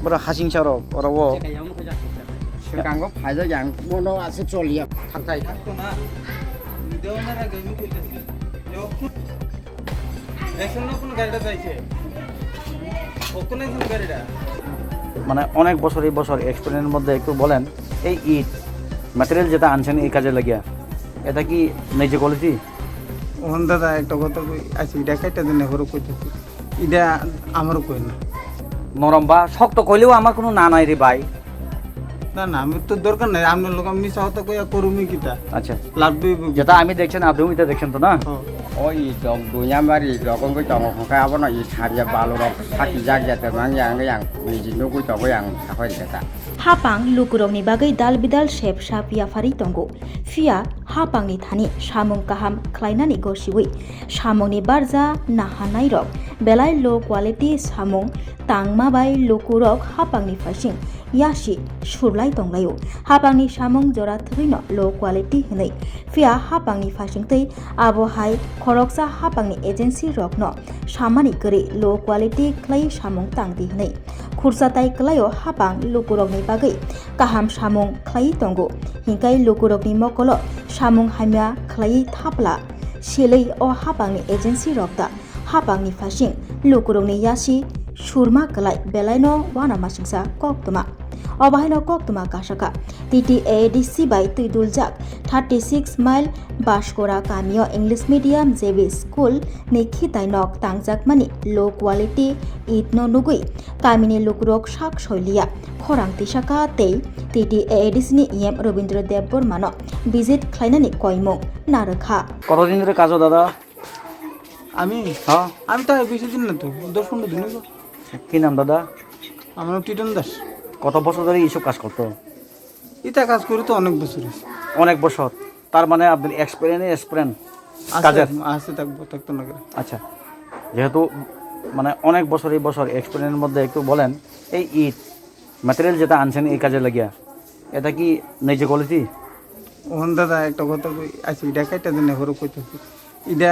Bara hasing charo ora wo. Sekarang faida yang mono ase চলিয়া থাকাই থাকতো না দেওয়ার আগে আমি কইতেছি যখন দেখছেন না কোন গাড়িটা যাইছে ওখানে কোন গাড়িটা মানে অনেক বছর এই বছর এক্সপেরিয়েন্সের মধ্যে একটু বলেন এই ইট ম্যাটেরিয়াল যেটা আনছেন এই কাজে লাগিয়া এটা কি নিজে কোয়ালিটি ওহন দাদা একটা কথা কই আছি এটা কাইটা দিন হরো কইতেছি এটা আমারও কই না নরম বা শক্ত কইলেও আমার কোনো না নাই রে ভাই না না আমি তো দরকার নাই আপনার লোক আমি মিছা হতা কইয়া করুমি কিটা আচ্ছা লাগবে যেটা আমি দেখছেন আপনিও এটা দেখছেন তো না oi dong dunya mari dokon ko tong ko ka abono i tharia balu rok thaki jak jate mang yang ni jinu ko to yang thakoi deta Hapang lukurokni bagai dal bidal shep shapia fari tongo fia hapangni thani samung kaham khlainani gosiwi samungni barja nahanai rok belai low quality samung tangma bai lukurok hapangni fasing yashi surlai tonglayo hapangni samung jora thino low quality hinai fia hapangni fasing tei abo hai khoroksa hapangni agency rokno samani gari low quality khlai samung tangdi hinai khursatai klayo hapang lukurokni bagai kaham samung khlai tongo hingkai lukurokni mokolo samung hamya khlai thapla silei o hapangni agency rokda hapangni fasing lukurokni yashi surma kalai belaino wana masingsa koktuma অবাহিন কক্তমা কাশাকা TTADC বাই তুইদুলজাক 36 mile বাসকোরা কামিও English medium JB school নিখিতাই নক তাংজাকমানি লো কোয়ালিটি ইটনো নুগুই কামিনি লুকরক শাক শৈলিয়া খরাং তিসাকা তেই TTADC ni EM Rabindra Deb বর্মানো ভিজিট খাইনানি কয়মো নারখা কতদিন ধরে কাজও দাদা আমি হ্যাঁ আমি তো বেশি দিন না তো 10-15 দিন হলো কি নাম দাদা আমার টিটন দাস কত বছর ধরে এইসব কাজ করতো এটা কাজ করি তো অনেক বছর অনেক বছর তার মানে আপনার এক্সপিরিয়েন্স কাজের আছে থাকতো না আচ্ছা যেহেতু মানে অনেক বছর এই বছর এক্সপিরিয়েন্সের মধ্যে একটু বলেন এই ইট ম্যাটেরিয়াল যেটা আনছেন এই কাজে লাগিয়া এটা কি নিজে কোয়ালিটি ওহন দাদা একটা কথা কই আছি এটা কাইটা দিন হরো কইতেছি এটা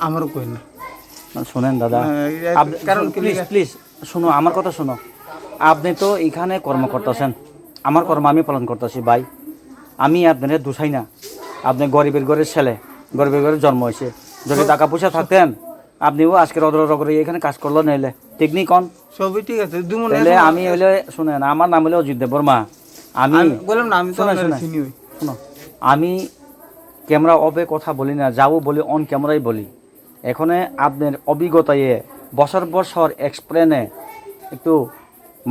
আমারও কই না মানে শোনেন দাদা কারণ প্লিজ শুনো আমার কথা শুনো আপনি তো এখানে কর্ম করতেছেন আমার কর্ম আমি পালন করতেছি ভাই আমি আপনাদের দোষাই না আপনি গরিবের ঘরের ছেলে গরিবের ঘরে জন্ম হয়েছে যদি টাকা পয়সা থাকতেন আপনিও আজকের অদর এখানে কাজ করলো নাইলে টেকনিক অন সবই ঠিক আছে তাহলে আমি হইলে শুনেন আমার নাম হলে অজিত দেব বর্মা আমি বললাম না আমি তো চিনি শোনো আমি ক্যামেরা অফে কথা বলি না যাও বলি অন ক্যামেরাই বলি এখানে আপনার অভিজ্ঞতায় বছর এক্সপ্লেনে একটু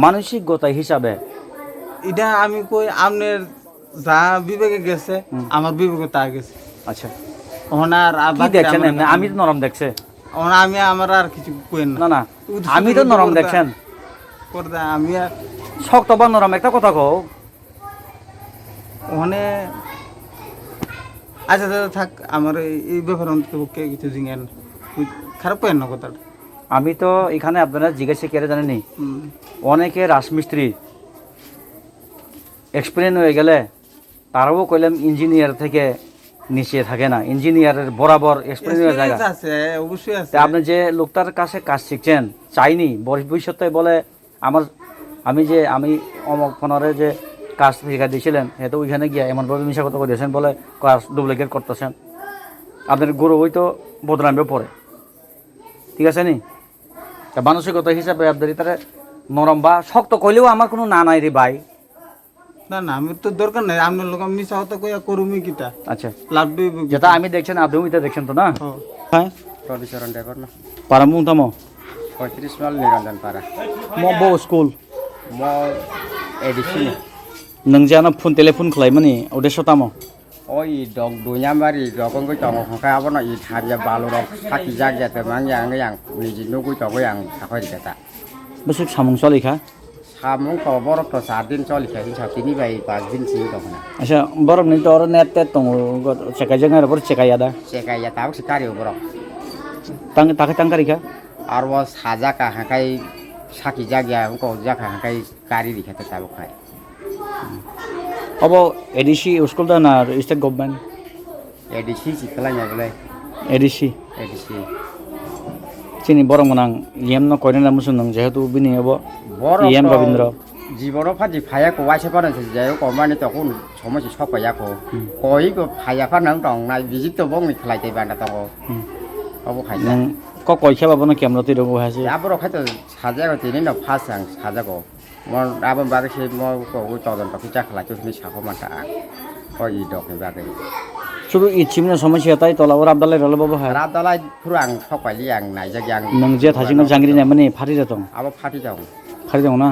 মানসিকতা হিসাবে এটা আমি কই আপনার যা বিবেকে গেছে আমার বিবেকে তা গেছে আচ্ছা ওনার কি দেখছেন আমি তো নরম দেখছে আমি আমার আর কিছু কই না না আমি তো নরম দেখছেন করদা আমি আর শক্ত বা নরম একটা কথা কও ওখানে আচ্ছা দাদা থাক আমার এই ব্যাপারে অন্তত কিছু জিজ্ঞান খারাপ পেন না কথাটা আমি তো এখানে আপনারা জিজ্ঞাসা করে জানেনি অনেকে রাজমিস্ত্রি এক্সপিরিয়েন্স হয়ে গেলে তারাও কইলাম ইঞ্জিনিয়ার থেকে নিচে থাকে না ইঞ্জিনিয়ারের বরাবর এক্সপিরিয়েন্স হয়ে যায় আছে অবশ্যই আছে আপনি যে লোকটার কাছে কাজ শিখছেন চাইনি ভবিষ্যতে বলে আমি অমক ফোনারে যে কাজ শিখা দিয়েছিলেন তো ওইখানে গিয়ে এমনভাবে মিশা কথা দিয়েছেন বলে কাজ ডুপ্লিকেট করতেছেন আপনার গরু ওই তো বদনামে পড়ে ঠিক আছে নি মানসিকতা হিসাবে আপনার তারা নরম বা শক্ত কইলেও আমার কোনো না নাই রে ভাই না আমি তো দরকার নাই আপনার লোক আমি মিশা হতা কইয়া করুমি কিটা আচ্ছা লাগবে যেটা আমি দেখছেন আপনিও এটা দেখছেন তো না হ্যাঁ রবিচরণ ড্রাইভার না পারামু তামো 35 মাইল নিরঞ্জন পারা মো স্কুল mo edisi नोंजाना फन टेलिफन खालामोनि उदेश्य तामो oi dong dunya mari dokon ko tong ko ka abono i tharia balu rok thaki jak jate mang yang ni jinu ko to yang thakoi deta besok samung solikha samung to borok to 4 din solikha hin sakini bai 5 din sing to na acha borok ni tor net te tong cekai jangar bor cekai ada cekai ya tahu sekali borok tangkari kha arwa saja ka hakai saki jagya ko jaka hakai kari dikhate tabu khai अब ADC school दा ना state government edisi sikala nya bole ADC edisi চিনি বড় মনাং ইয়েম ন কয়না মুসুন নং যেহেতু বিনি হবো বড় ইয়েম রবীন্দ্র জীবন ফাজি ফায়া কো ওয়াইছে পারেছে যাই কমানি তখন সমস্যা সপাইয়া কো কই কো ফায়া ফানাং দং নাই বিজিত বং নি খাইতে বানা তং অব খাইনা নং ক কয়খা বাবো না কেমন তুই রবো হাসি আবর খাইতে সাজাগো তিনি ন ফাসাং সাজাগো মন আবন বাগে সে ম কো তদন তো কিচা খালা চুনি সাখো মাটা ও ই ডক নি বাগে শুধু ইচ্ছিমনা সমস্যা তাই তলাবর আবদালাই রল বাবো হ্যাঁ রাত দালাই ফুরাং সপাইলি আং নাইজা গ্যাং নং যে থাসিং জাঙ্গিরি না মানে ফাটি যেত আবো ফাটি যাও ফাটি যাও না